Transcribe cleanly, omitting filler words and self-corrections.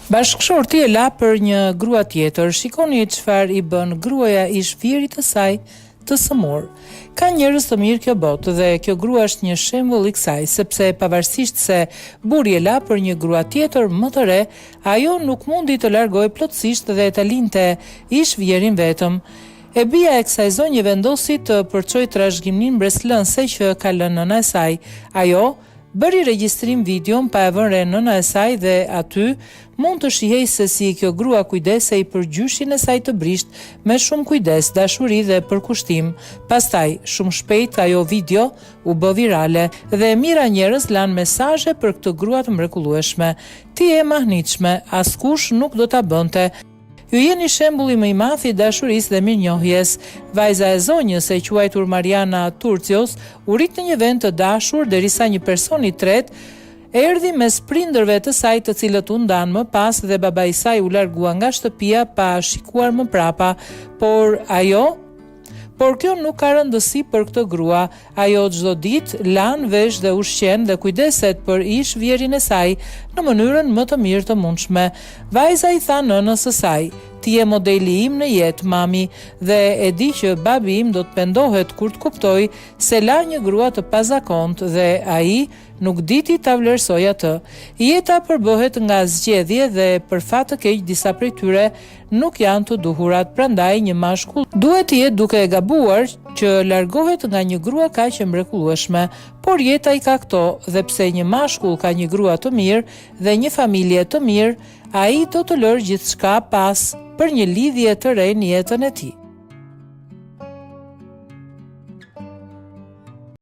Bashkëshorti e la për një grua tjetër. Shikoni çfarë i bën gruaja i shfirit të saj të sëmur. Ka njerëz të mirë kjo botë dhe kjo grua është një shembull i kësaj, sepse pavarësisht se burri e la për një grua tjetër më të re, ajo nuk mundi të largojë plotësisht dhe ta linte ish vjerin vetëm. E bija e kësaj zonje vendosi të përçojë trashëgiminë mbreslënse që ka lënë nëna e saj. Ajo bëri regjistrim videon pa e vënë re nëna e saj dhe aty mund të shihej se si kjo grua kujdesej për gjyshin e saj të brisht me shumë kujdes, dashuri dhe përkushtim. Pastaj, shumë shpejt ajo video u bë virale dhe mira njerëz lanë mesazhe për këtë grua të mrekullueshme. Ti je e mahnitshme, askush nuk do ta bënte. Ju jeni shembulli më i madh i dashurisë dhe mirënjohjes. Vajza e zonjës, e quajtur Mariana Turcios, u rit në një vend të dashur derisa një person i tretë erdhi mes prindërve të saj, të cilët u ndanë më pas dhe babai i saj u largua nga shtëpia pa shikuar më prapa, por kjo nuk ka rëndësi për këtë grua. Ajo çdo ditë lan vesh dhe ushqen dhe kujdeset për ish vjerin e saj në mënyrën më të mirë të mundshme. Vajza i tha nënës së saj: "Ti je modeli im në jetë, mami, dhe e di që babi im do të pendohet kur të kuptoj se la një grua të pazakontë dhe ai nuk diti ta vlerësoj atë. Jeta përbëhet nga zgjedhje dhe për fat të keq disa prej tyre nuk janë të duhurat, prandaj një mashkull duhet të jetë duke e gabuar që largohet nga një grua kaq e mrekullueshme, por jeta i ka këto, dhe pse një mashkull ka një grua të mirë dhe një familje të mirë, ai do të lërë gjithçka pas për një lidhje të re në jetën e tij."